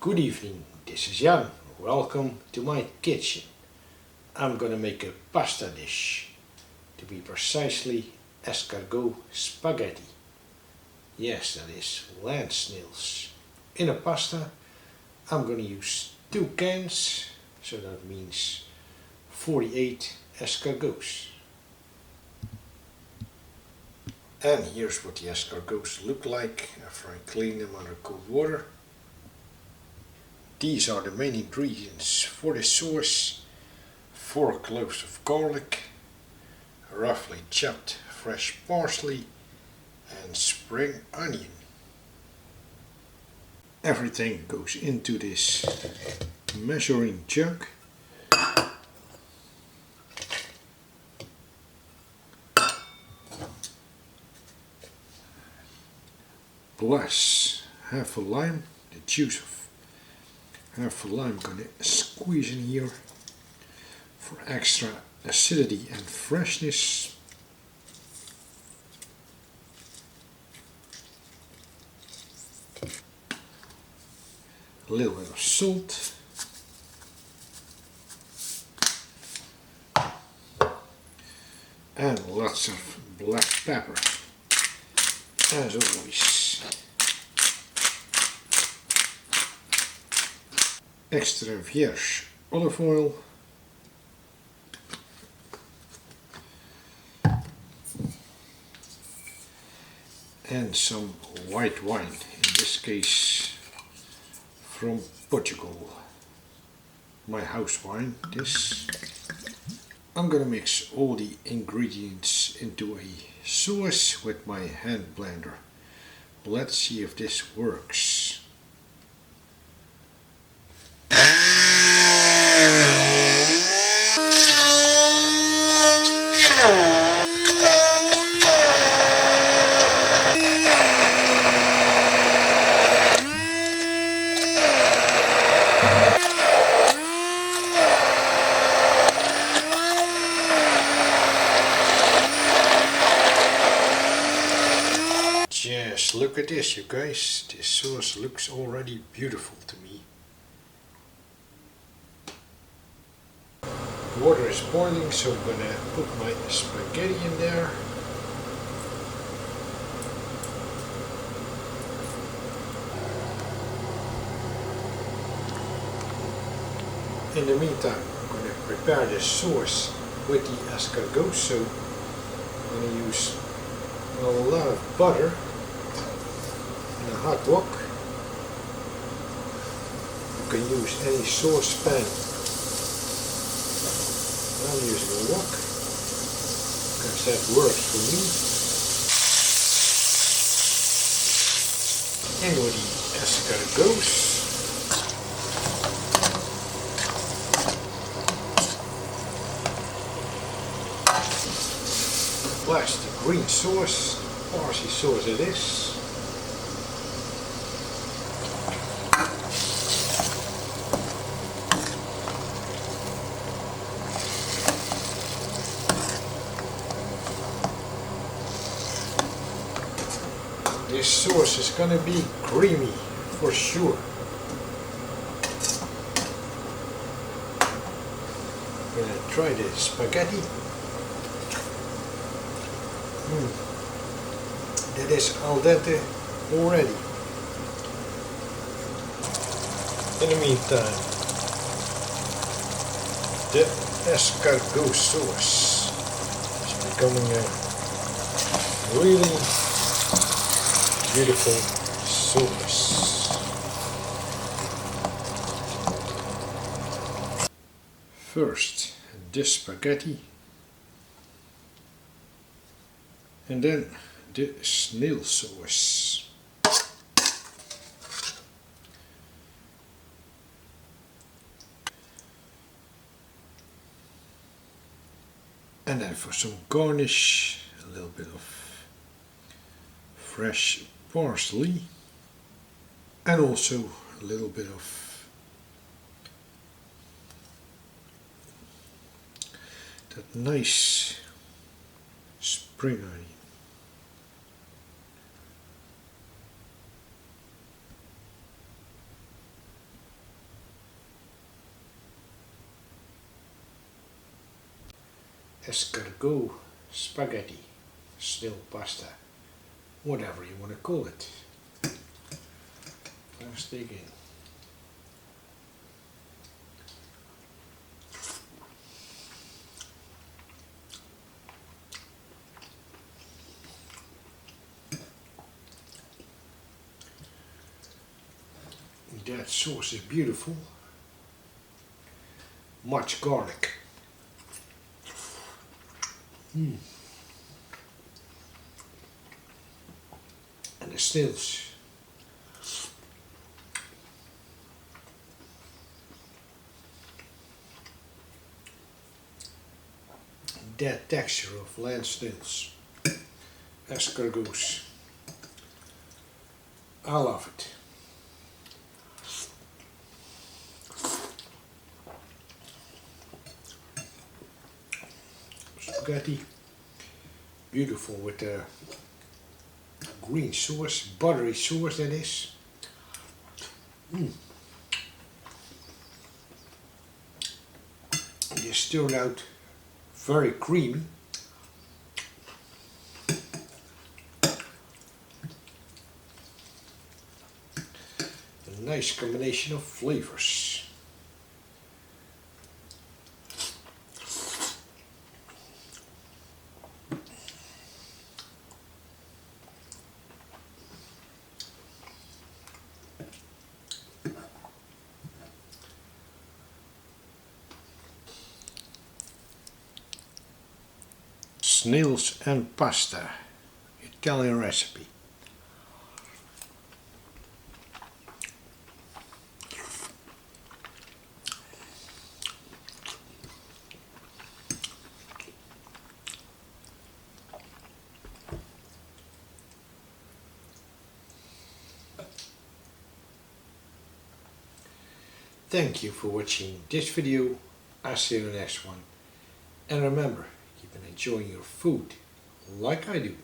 Good evening, this is Jan. Welcome to my kitchen. I'm gonna make a pasta dish. To be precisely, escargot spaghetti. Yes, that is land snails. In a pasta, I'm gonna use 2 cans, so that means 48 escargots. And here's what the escargots look like after I clean them under cold water. These are the main ingredients for the sauce: 4 cloves of garlic, roughly chopped fresh parsley, and spring onion. Everything goes into this measuring jug. Plus half a lime, the juice of half a lime gonna squeeze in here for extra acidity and freshness. A little bit of salt. And lots of black pepper, as always. Extra virgin olive oil. And some white wine, in this case from Portugal. My house wine, this. I'm gonna mix all the ingredients into a sauce with my hand blender. Let's see if this works. Just look at this, you guys. This sauce looks already beautiful to me. The water is boiling, so I'm gonna put my spaghetti in there. In the meantime, I'm gonna prepare the sauce with the escargot. So I'm gonna use a lot of butter in a hot wok. You can use any saucepan. I'm using a wok because that works for me. In with the escargots. Plus the green sauce, parsley sauce it is. This sauce is gonna be creamy for sure. I'm gonna try the spaghetti. That is al dente already. In the meantime, the escargot sauce is becoming a really beautiful sauce. First, the spaghetti, and then the snail sauce. And then for some garnish, a little bit of fresh parsley, and also a little bit of that nice spring onion. escargot spaghetti, snail pasta, whatever you want to call it. Let's dig in. That sauce is beautiful. Much garlic. And the snails. That texture of land snails. Escargots. I love it. Spaghetti, beautiful with the green sauce, buttery sauce that is. It is turned out very creamy. A nice combination of flavors. Snails and pasta, Italian recipe. Thank you for watching this video. I'll see you in the next one. And remember, keep on enjoying your food like I do.